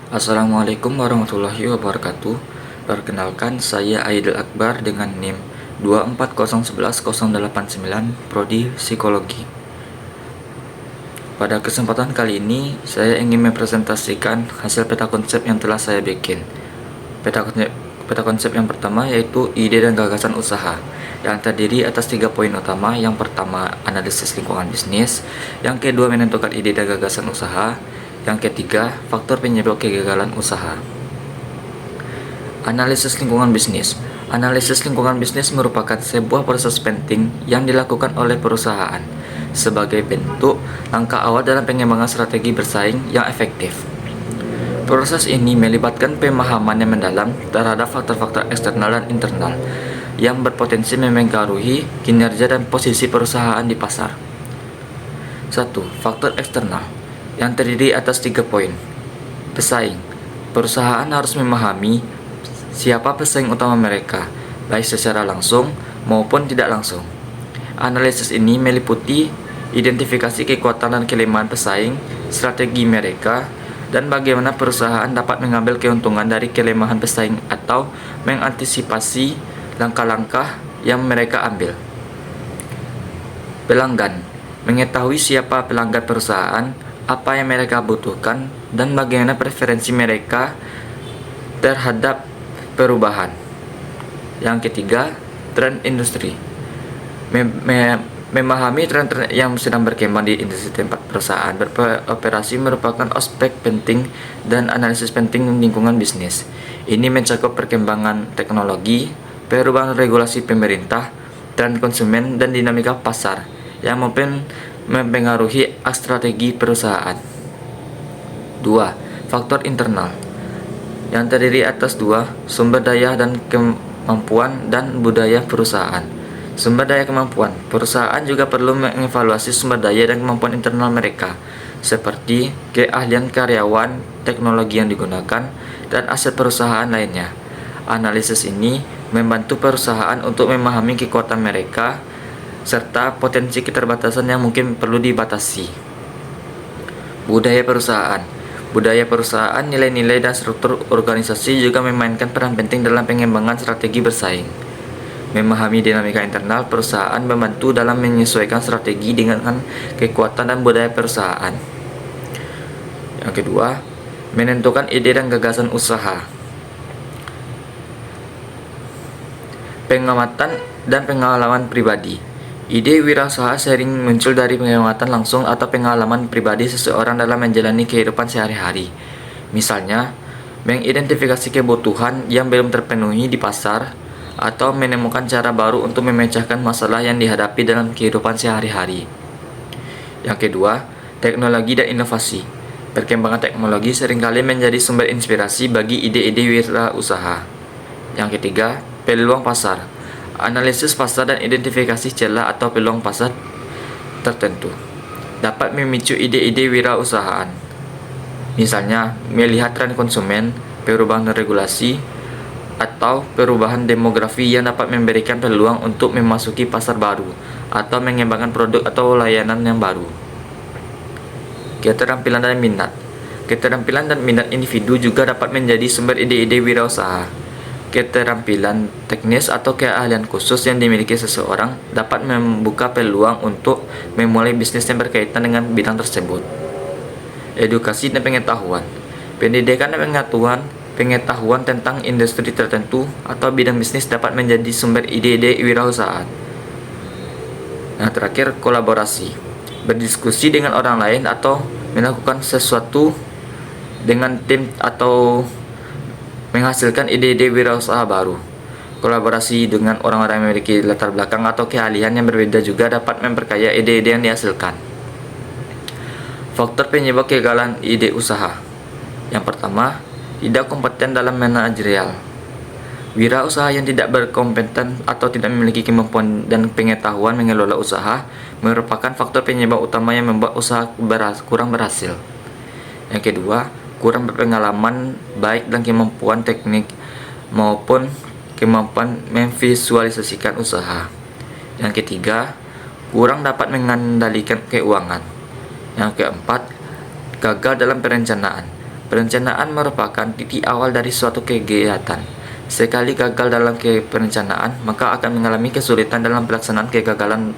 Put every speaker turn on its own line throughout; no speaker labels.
Assalamualaikum warahmatullahi wabarakatuh. Perkenalkan, saya Aidil Akbar dengan NIM 240111089 Prodi Psikologi. Pada kesempatan kali ini, saya ingin mempresentasikan hasil peta konsep yang telah saya bikin. Peta konsep yang pertama yaitu ide dan gagasan usaha, yang terdiri atas 3 poin utama. Yang pertama, analisis lingkungan bisnis. Yang kedua, menentukan ide dan gagasan usaha. Yang ketiga, faktor penyebab kegagalan usaha. Analisis lingkungan bisnis. Analisis lingkungan bisnis merupakan sebuah proses penting yang dilakukan oleh perusahaan sebagai bentuk langkah awal dalam pengembangan strategi bersaing yang efektif. Proses ini melibatkan pemahaman yang mendalam terhadap faktor-faktor eksternal dan internal yang berpotensi memengaruhi kinerja dan posisi perusahaan di pasar. 1. Faktor eksternal yang terdiri atas 3 poin. Pesaing. Perusahaan harus memahami siapa pesaing utama mereka, baik secara langsung maupun tidak langsung. Analisis ini meliputi identifikasi kekuatan dan kelemahan pesaing, strategi mereka, dan bagaimana perusahaan dapat mengambil keuntungan dari kelemahan pesaing atau mengantisipasi langkah-langkah yang mereka ambil. Pelanggan. Mengetahui siapa pelanggan perusahaan, apa yang mereka butuhkan, dan bagaimana preferensi mereka terhadap perubahan. Yang ketiga, tren industri. Memahami tren-tren yang sedang berkembang di industri tempat perusahaan beroperasi merupakan aspek penting dan analisis penting lingkungan bisnis. Ini mencakup perkembangan teknologi, perubahan regulasi pemerintah, tren konsumen, dan dinamika pasar yang mempengaruhi strategi perusahaan. 2. Faktor internal yang terdiri atas 2, sumber daya dan kemampuan dan budaya perusahaan. Sumber daya kemampuan. Perusahaan juga perlu mengevaluasi sumber daya dan kemampuan internal mereka, seperti keahlian karyawan, teknologi yang digunakan, dan aset perusahaan lainnya. Analisis ini membantu perusahaan untuk memahami kekuatan mereka serta potensi keterbatasan yang mungkin perlu dibatasi. Budaya perusahaan. Budaya perusahaan, nilai-nilai, dan struktur organisasi juga memainkan peran penting dalam pengembangan strategi bersaing. Memahami dinamika internal perusahaan membantu dalam menyesuaikan strategi dengan kekuatan dan budaya perusahaan. Yang kedua, menentukan ide dan gagasan usaha. Pengamatan dan pengalaman pribadi. Ide wirausaha sering muncul dari pengamatan langsung atau pengalaman pribadi seseorang dalam menjalani kehidupan sehari-hari. Misalnya, mengidentifikasi kebutuhan yang belum terpenuhi di pasar atau menemukan cara baru untuk memecahkan masalah yang dihadapi dalam kehidupan sehari-hari. Yang kedua, teknologi dan inovasi. Perkembangan teknologi seringkali menjadi sumber inspirasi bagi ide-ide wirausaha. Yang ketiga, peluang pasar. Analisis pasar dan identifikasi celah atau peluang pasar tertentu dapat memicu ide-ide wirausahaan. Misalnya, melihat tren konsumen, perubahan regulasi, atau perubahan demografi yang dapat memberikan peluang untuk memasuki pasar baru atau mengembangkan produk atau layanan yang baru. Keterampilan dan minat. Keterampilan dan minat individu juga dapat menjadi sumber ide-ide wirausaha. Keterampilan teknis atau keahlian khusus yang dimiliki seseorang dapat membuka peluang untuk memulai bisnis yang berkaitan dengan bidang tersebut. Edukasi dan pengetahuan. Pendidikan dan pengetahuan tentang industri tertentu atau bidang bisnis dapat menjadi sumber ide-ide wirausaha. Nah, terakhir, kolaborasi. Berdiskusi dengan orang lain atau melakukan sesuatu dengan tim atau menghasilkan ide-ide wirausaha baru. Kolaborasi dengan orang-orang yang memiliki latar belakang atau keahlian yang berbeda juga dapat memperkaya ide-ide yang dihasilkan. Faktor penyebab kegagalan ide usaha. Yang pertama, tidak kompeten dalam manajerial. Wirausaha yang tidak berkompeten atau tidak memiliki kemampuan dan pengetahuan mengelola usaha merupakan faktor penyebab utama yang membuat usaha kurang berhasil. Yang kedua, kurang berpengalaman baik dan kemampuan teknik maupun kemampuan memvisualisasikan usaha. Yang ketiga, kurang dapat mengendalikan keuangan. Yang keempat, gagal dalam perencanaan. Perencanaan merupakan titik awal dari suatu kegiatan. Sekali gagal dalam perencanaan, maka akan mengalami kesulitan dalam pelaksanaan kegagalan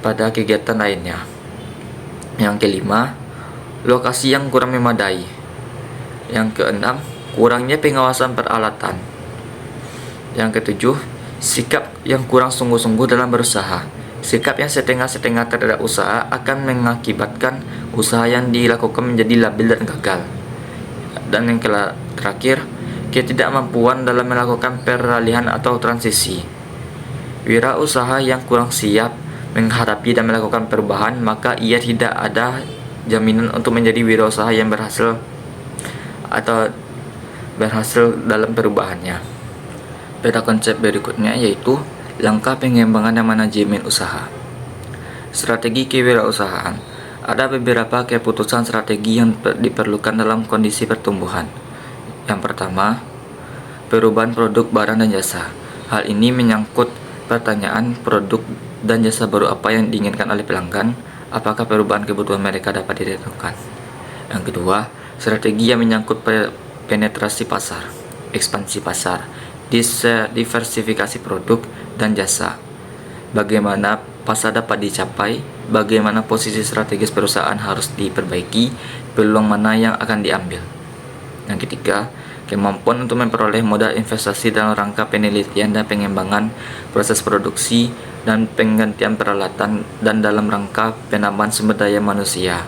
pada kegiatan lainnya. Yang kelima, lokasi yang kurang memadai. Yang keenam, kurangnya pengawasan peralatan. Yang ketujuh, sikap yang kurang sungguh-sungguh dalam berusaha. Sikap yang setengah-setengah terhadap usaha akan mengakibatkan usaha yang dilakukan menjadi labil dan gagal. Dan yang terakhir, ketidakmampuan dalam melakukan peralihan atau transisi. Wirausaha yang kurang siap menghadapi dan melakukan perubahan, maka ia tidak ada jaminan untuk menjadi wirausaha yang berhasil dalam perubahannya. Pada konsep berikutnya yaitu langkah pengembangan dan manajemen usaha. Strategi kewirausahaan. Ada beberapa keputusan strategi yang diperlukan dalam kondisi pertumbuhan. Yang pertama, perubahan produk, barang, dan jasa. Hal ini menyangkut pertanyaan produk dan jasa baru apa yang diinginkan oleh pelanggan, apakah perubahan kebutuhan mereka dapat ditentukan. Yang kedua, strategi yang menyangkut penetrasi pasar, ekspansi pasar, diversifikasi produk dan jasa. Bagaimana pasar dapat dicapai, bagaimana posisi strategis perusahaan harus diperbaiki, peluang mana yang akan diambil. Yang ketiga, kemampuan untuk memperoleh modal investasi dalam rangka penelitian dan pengembangan proses produksi dan penggantian peralatan dan dalam rangka penambahan sumber daya manusia.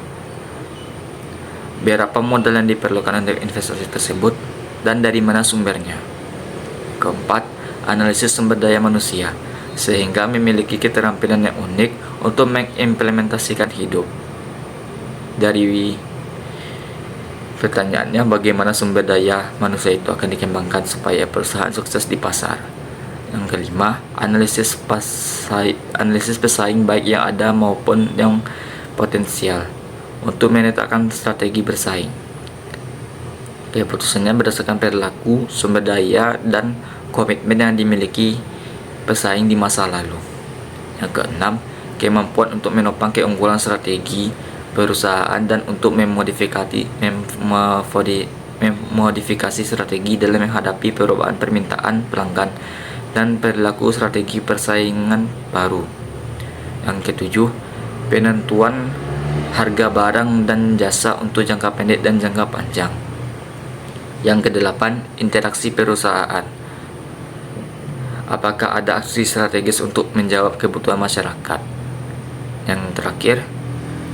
Berapa modal yang diperlukan untuk investasi tersebut dan dari mana sumbernya. Keempat, analisis sumber daya manusia, sehingga memiliki keterampilan yang unik untuk mengimplementasikan hidup. Dari pertanyaannya, bagaimana sumber daya manusia itu akan dikembangkan supaya perusahaan sukses di pasar. Yang kelima, analisis pesaing baik yang ada maupun yang potensial untuk menetapkan strategi bersaing. Keputusannya berdasarkan perilaku, sumber daya, dan komitmen yang dimiliki pesaing di masa lalu. Yang keenam, kemampuan untuk menopang keunggulan strategi perusahaan dan untuk memodifikasi strategi dalam menghadapi perubahan permintaan pelanggan dan perilaku strategi persaingan baru. Yang ketujuh, penentuan harga barang dan jasa untuk jangka pendek dan jangka panjang. Yang kedelapan, interaksi perusahaan. Apakah ada aksi strategis untuk menjawab kebutuhan masyarakat? Yang terakhir,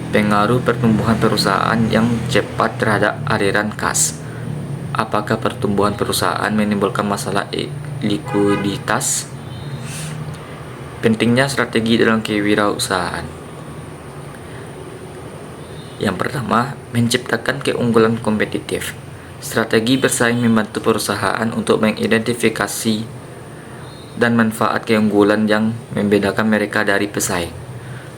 pengaruh pertumbuhan perusahaan yang cepat terhadap aliran kas. Apakah pertumbuhan perusahaan menimbulkan masalah likuiditas? Pentingnya strategi dalam kewirausahaan. Yang pertama, menciptakan keunggulan kompetitif. Strategi bersaing membantu perusahaan untuk mengidentifikasi dan manfaat keunggulan yang membedakan mereka dari pesaing.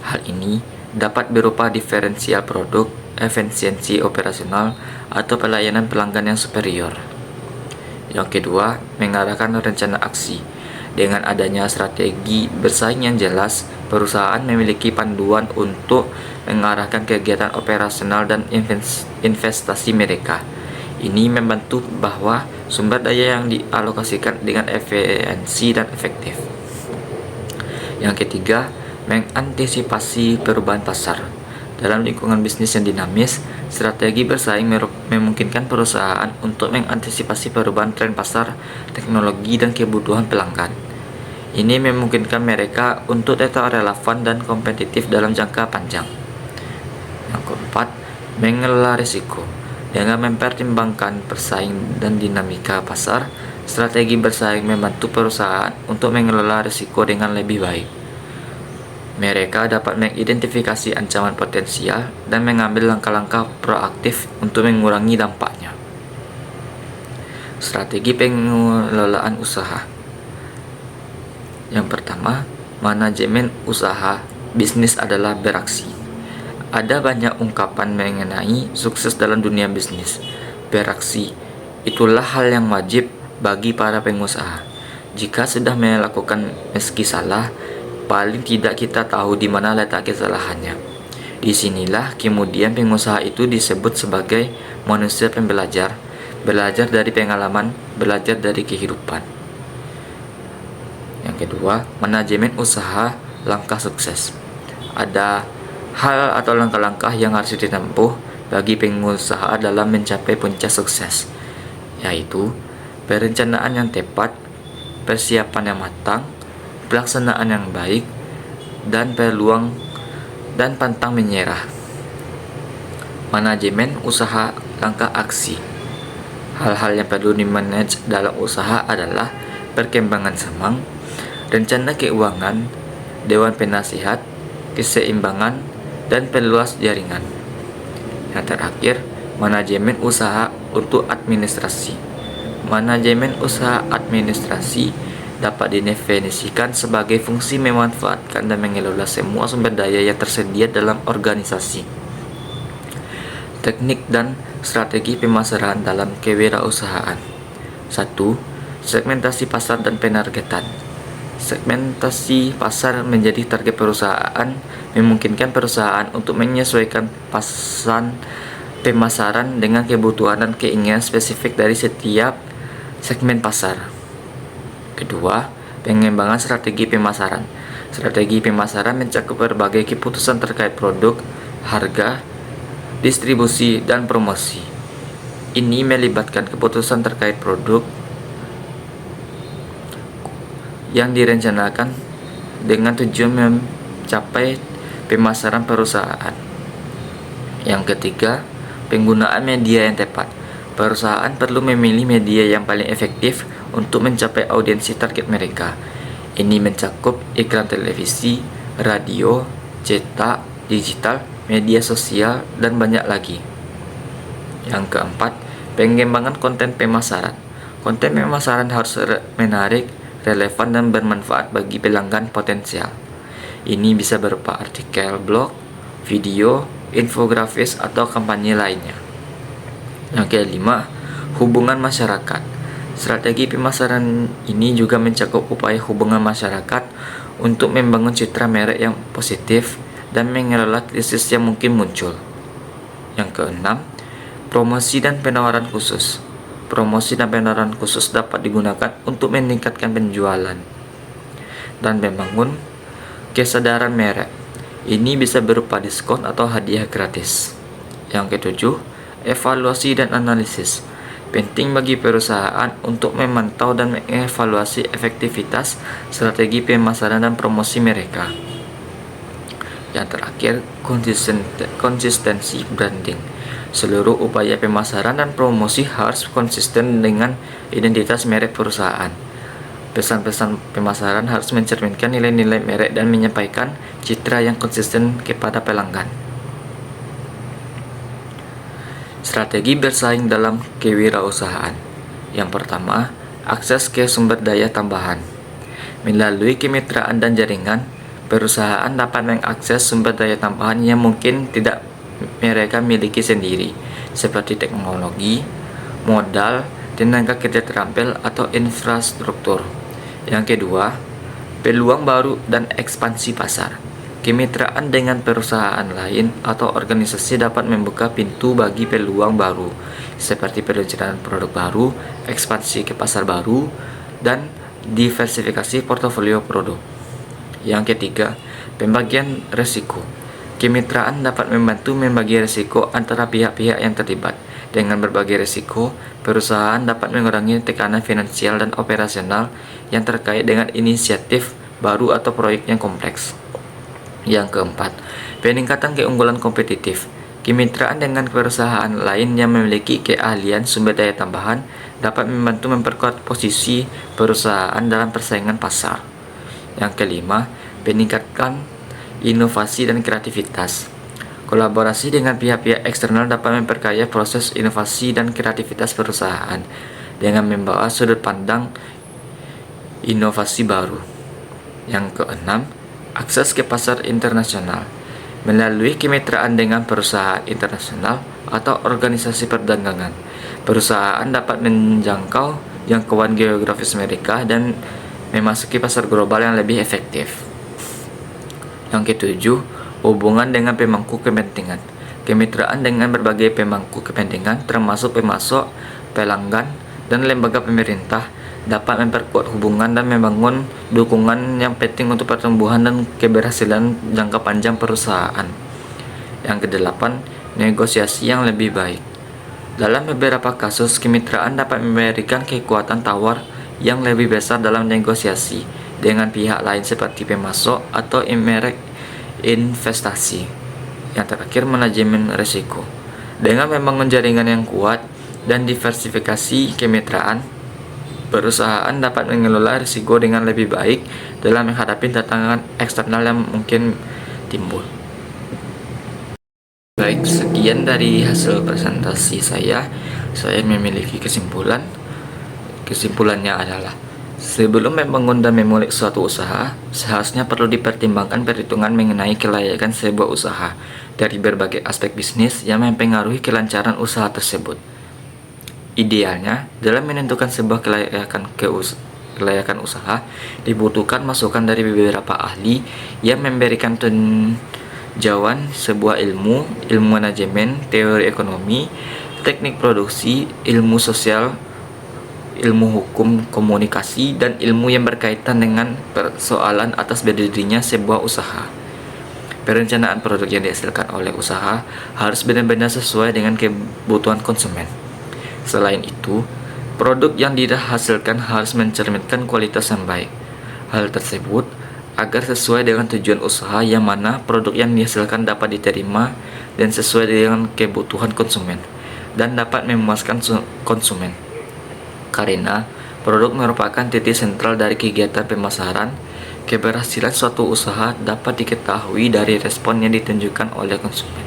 Hal ini dapat berupa diferensial produk, efisiensi operasional, atau pelayanan pelanggan yang superior. Yang kedua, mengarahkan rencana aksi. Dengan adanya strategi bersaing yang jelas, perusahaan memiliki panduan untuk mengarahkan kegiatan operasional dan investasi mereka. Ini membantu bahwa sumber daya yang dialokasikan dengan efisiensi dan efektif. Yang ketiga, mengantisipasi perubahan pasar. Dalam lingkungan bisnis yang dinamis, strategi bersaing memungkinkan perusahaan untuk mengantisipasi perubahan tren pasar, teknologi, dan kebutuhan pelanggan. Ini memungkinkan mereka untuk tetap relevan dan kompetitif dalam jangka panjang. Yang keempat, mengelola risiko. Dengan mempertimbangkan persaing dan dinamika pasar, strategi bersaing membantu perusahaan untuk mengelola risiko dengan lebih baik. Mereka dapat mengidentifikasi ancaman potensial dan mengambil langkah-langkah proaktif untuk mengurangi dampaknya. Strategi pengelolaan usaha. Yang pertama, manajemen usaha bisnis adalah beraksi. Ada banyak ungkapan mengenai sukses dalam dunia bisnis. Beraksi, itulah hal yang wajib bagi para pengusaha. Jika sudah melakukan meski salah, paling tidak kita tahu di mana letak kesalahannya. Disinilah kemudian pengusaha itu disebut sebagai manusia pembelajar, belajar dari pengalaman, belajar dari kehidupan. Yang kedua, manajemen usaha langkah sukses. Ada hal atau langkah-langkah yang harus ditempuh bagi pengusaha dalam mencapai puncak sukses, yaitu perencanaan yang tepat, persiapan yang matang, pelaksanaan yang baik, dan peluang dan pantang menyerah. Manajemen usaha langkah aksi. Hal-hal yang perlu dimanage dalam usaha adalah perkembangan saham, rencana keuangan, dewan penasihat, keseimbangan, dan perluas jaringan. Yang terakhir, manajemen usaha untuk administrasi. Manajemen usaha administrasi dapat didefinisikan sebagai fungsi memanfaatkan dan mengelola semua sumber daya yang tersedia dalam organisasi. Teknik dan strategi pemasaran dalam kewirausahaan. 1. Segmentasi pasar dan penargetan. Segmentasi pasar menjadi target perusahaan, memungkinkan perusahaan untuk menyesuaikan pasaran pemasaran dengan kebutuhan dan keinginan spesifik dari setiap segmen pasar. Kedua, pengembangan strategi pemasaran. Strategi pemasaran mencakup berbagai keputusan terkait produk, harga, distribusi, dan promosi. Ini melibatkan keputusan terkait produk yang direncanakan dengan tujuan mencapai pemasaran perusahaan. Yang ketiga, penggunaan media yang tepat. Perusahaan perlu memilih media yang paling efektif untuk mencapai audiensi target mereka. Ini mencakup iklan televisi, radio, cetak, digital, media sosial, dan banyak lagi. Yang keempat, pengembangan konten pemasaran. Konten pemasaran harus menarik, relevan, dan bermanfaat bagi pelanggan potensial. Ini bisa berupa artikel blog, video, infografis, atau kampanye lainnya. Yang kelima, hubungan masyarakat. Strategi pemasaran ini juga mencakup upaya hubungan masyarakat untuk membangun citra merek yang positif dan mengelola krisis yang mungkin muncul. Yang keenam, promosi dan penawaran khusus. Promosi dan penawaran khusus dapat digunakan untuk meningkatkan penjualan dan membangun kesadaran merek. Ini bisa berupa diskon atau hadiah gratis. Yang ketujuh, evaluasi dan analisis. Penting bagi perusahaan untuk memantau dan mengevaluasi efektivitas strategi pemasaran dan promosi mereka. Yang terakhir, konsistensi branding. Seluruh upaya pemasaran dan promosi harus konsisten dengan identitas merek perusahaan. Pesan-pesan pemasaran harus mencerminkan nilai-nilai merek dan menyampaikan citra yang konsisten kepada pelanggan. Strategi bersaing dalam kewirausahaan. Yang pertama, akses ke sumber daya tambahan. Melalui kemitraan dan jaringan, perusahaan dapat mengakses sumber daya tambahan yang mungkin tidak mereka miliki sendiri, seperti teknologi, modal, tenaga kerja terampil, atau infrastruktur. Yang kedua, peluang baru dan ekspansi pasar. Kemitraan dengan perusahaan lain atau organisasi dapat membuka pintu bagi peluang baru, seperti perencanaan produk baru, ekspansi ke pasar baru, dan diversifikasi portofolio produk. Yang ketiga, pembagian risiko. Kemitraan dapat membantu membagi risiko antara pihak-pihak yang terlibat. Dengan berbagi risiko, perusahaan dapat mengurangi tekanan finansial dan operasional yang terkait dengan inisiatif baru atau proyek yang kompleks. Yang keempat, peningkatan keunggulan kompetitif. Kemitraan dengan perusahaan lain yang memiliki keahlian sumber daya tambahan dapat membantu memperkuat posisi perusahaan dalam persaingan pasar. Yang kelima, peningkatan inovasi dan kreativitas. Kolaborasi dengan pihak-pihak eksternal dapat memperkaya proses inovasi dan kreativitas perusahaan dengan membawa sudut pandang inovasi baru. Yang keenam, akses ke pasar internasional. Melalui kemitraan dengan perusahaan internasional atau organisasi perdagangan, perusahaan dapat menjangkau jangkauan geografis mereka dan memasuki pasar global yang lebih efektif. Yang ketujuh, Hubungan dengan pemangku kepentingan. Kemitraan dengan berbagai pemangku kepentingan termasuk pemasok, pelanggan, dan lembaga pemerintah dapat memperkuat hubungan dan membangun dukungan yang penting untuk pertumbuhan dan keberhasilan jangka panjang perusahaan. Yang kedelapan, negosiasi yang lebih baik. Dalam beberapa kasus, kemitraan dapat memberikan kekuatan tawar yang lebih besar dalam negosiasi dengan pihak lain seperti pemasok atau merek investasi. Yang terakhir, manajemen risiko. Dengan membangun jaringan yang kuat dan diversifikasi kemitraan, perusahaan dapat mengelola risiko dengan lebih baik dalam menghadapi tantangan eksternal yang mungkin timbul. Baik, sekian dari hasil presentasi saya. Saya memiliki kesimpulan. Kesimpulannya adalah, sebelum membangun dan memulai suatu usaha, seharusnya perlu dipertimbangkan perhitungan mengenai kelayakan sebuah usaha dari berbagai aspek bisnis yang mempengaruhi kelancaran usaha tersebut. Idealnya, dalam menentukan sebuah kelayakan usaha, dibutuhkan masukan dari beberapa ahli yang memberikan tinjauan sebuah ilmu manajemen, teori ekonomi, teknik produksi, ilmu sosial, ilmu hukum komunikasi, dan ilmu yang berkaitan dengan persoalan atas berdirinya sebuah usaha. Perencanaan produk yang dihasilkan oleh usaha harus benar-benar sesuai dengan kebutuhan konsumen. Selain itu, produk yang dihasilkan harus mencerminkan kualitas yang baik. Hal tersebut agar sesuai dengan tujuan usaha, yang mana produk yang dihasilkan dapat diterima dan sesuai dengan kebutuhan konsumen dan dapat memuaskan konsumen. Karena produk merupakan titik sentral dari kegiatan pemasaran, keberhasilan suatu usaha dapat diketahui dari respon yang ditunjukkan oleh konsumen.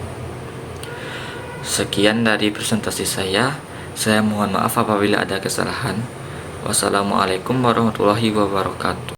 Sekian dari presentasi saya. Saya mohon maaf apabila ada kesalahan. Wassalamualaikum warahmatullahi wabarakatuh.